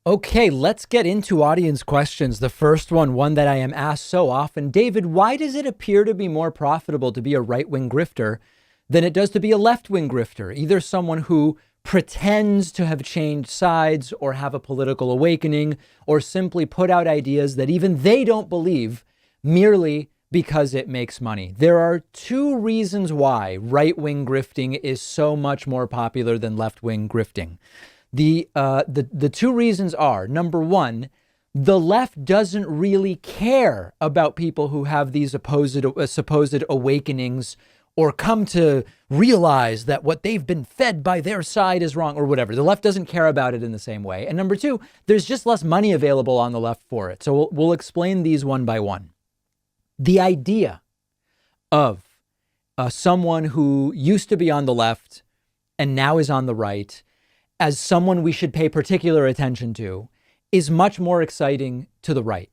Okay, let's get into audience questions. The first one that I am asked so often. David, why does it appear to be more profitable to be a right-wing grifter than it does to be a left-wing grifter? Either someone who pretends to have changed sides or have a political awakening, or simply put out ideas that even they don't believe merely because it makes money. There are two reasons why right-wing grifting is so much more popular than left-wing grifting. The two reasons are, number one, the left doesn't really care about people who have these supposed awakenings or come to realize that what they've been fed by their side is wrong or whatever. The left doesn't care about it in the same way. And number two, there's just less money available on the left for it. So we'll explain these one by one. The idea of someone who used to be on the left and now is on the right as someone we should pay particular attention to is much more exciting to the right.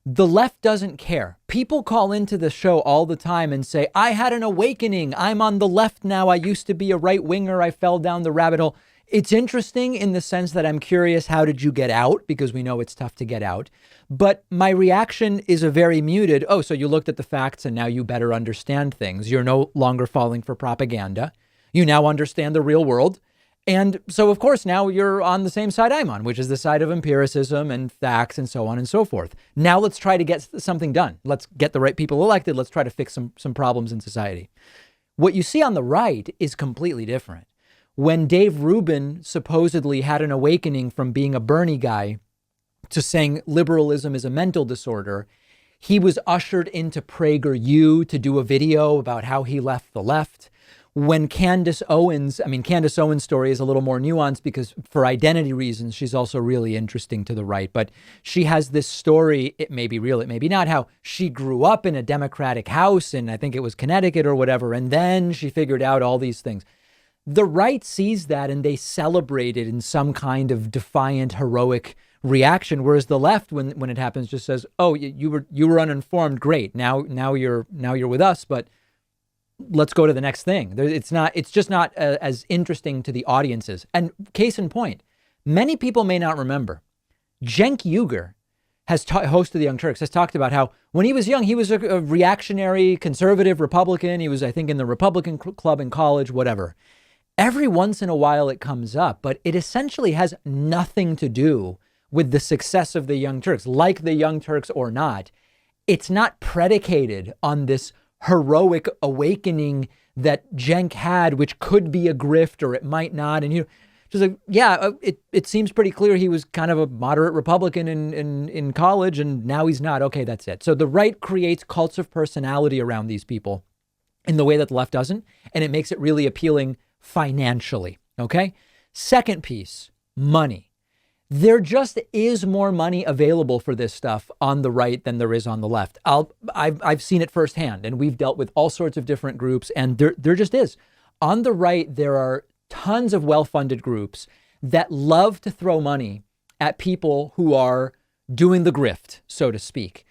The left doesn't care. People call into the show all the time and say, I had an awakening. I'm on the left now. I used to be a right winger. I fell down the rabbit hole. It's interesting in the sense that I'm curious, how did you get out? Because we know it's tough to get out. But my reaction is a very muted, oh, so you looked at the facts and now you better understand things. You're no longer falling for propaganda. You now understand the real world. And so, of course, now you're on the same side I'm on, which is the side of empiricism and facts and so on and so forth. Now let's try to get something done. Let's get the right people elected. Let's try to fix some problems in society. What you see on the right is completely different. When Dave Rubin supposedly had an awakening from being a Bernie guy to saying liberalism is a mental disorder, he was ushered into PragerU to do a video about how he left the left. When Candace Owens' story is a little more nuanced because for identity reasons, she's also really interesting to the right. But she has this story, it may be real, it may be not, how she grew up in a Democratic house in, I think it was Connecticut or whatever, and then she figured out all these things. The right sees that and they celebrate it in some kind of defiant, heroic reaction, whereas the left, when it happens, just says, "Oh, you were uninformed. Great. Now you're with us, but let's go to the next thing." It's just not as interesting to the audiences. And case in point, many people may not remember, Cenk Uygur, host of the Young Turks, has talked about how when he was young, he was a reactionary, conservative Republican. He was, I think, in the Republican club in college, whatever. Every once in a while it comes up, but it essentially has nothing to do with the success of the Young Turks. Like the Young Turks or not, it's not predicated on this heroic awakening that Cenk had, which could be a grift or it might not. And just like, yeah, it seems pretty clear he was kind of a moderate Republican in college and now he's not. Okay, that's it. So the right creates cults of personality around these people in the way that the left doesn't, and it makes it really appealing financially. Okay. Second piece, money. There just is more money available for this stuff on the right than there is on the left. I've seen it firsthand, and we've dealt with all sorts of different groups, and there just is. On the right, there are tons of well-funded groups that love to throw money at people who are doing the grift, so to speak.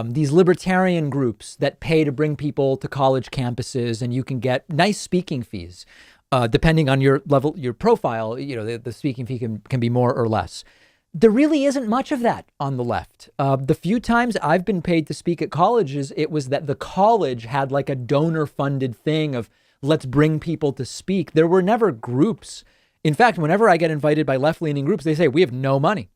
These libertarian groups that pay to bring people to college campuses, and you can get nice speaking fees. Depending on your level, your profile, the speaking fee can be more or less. There really isn't much of that on the left. The few times I've been paid to speak at colleges, it was that the college had like a donor funded thing of let's bring people to speak. There were never groups. In fact, whenever I get invited by left leaning groups, they say we have no money.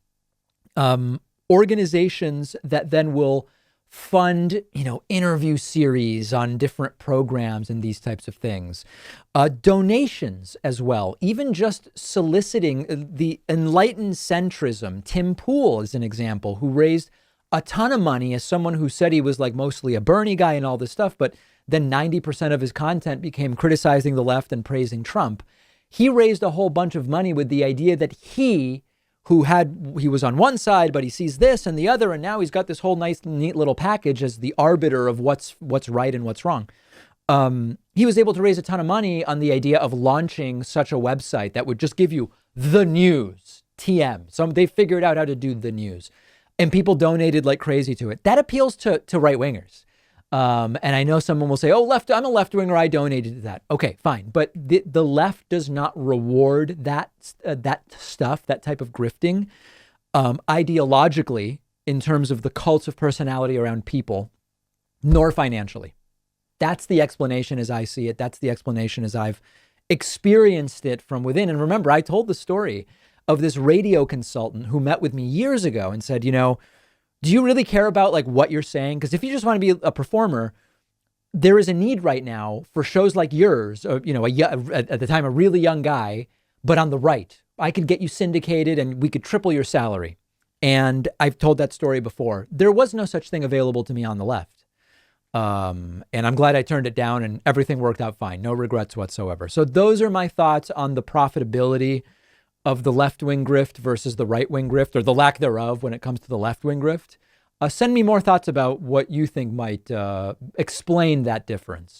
Organizations that then will fund, interview series on different programs and these types of things. Donations as well, even just soliciting the enlightened centrism. Tim Pool is an example who raised a ton of money as someone who said he was like mostly a Bernie guy and all this stuff, but then 90% of his content became criticizing the left and praising Trump. He raised a whole bunch of money with the idea that he was on one side, but he sees this and the other, and now he's got this whole nice, neat little package as the arbiter of what's right and what's wrong. He was able to raise a ton of money on the idea of launching such a website that would just give you the news, TM. So they figured out how to do the news, and people donated like crazy to it. That appeals to right wingers. And I know someone will say, oh, I'm a left winger, I donated to that. Okay, fine. But the left does not reward that stuff, that type of grifting. ideologically in terms of the cults of personality around people, nor financially. That's the explanation as I see it. That's the explanation as I've experienced it from within. And remember, I told the story of this radio consultant who met with me years ago and said, do you really care about like what you're saying? Because if you just want to be a performer, there is a need right now for shows like yours, or, at the time, a really young guy, but on the right. I could get you syndicated and we could triple your salary. And I've told that story before. There was no such thing available to me on the left. And I'm glad I turned it down and everything worked out fine. No regrets whatsoever. So those are my thoughts on the profitability of the left-wing grift versus the right-wing grift, or the lack thereof when it comes to the left-wing grift. Send me more thoughts about what you think might explain that difference.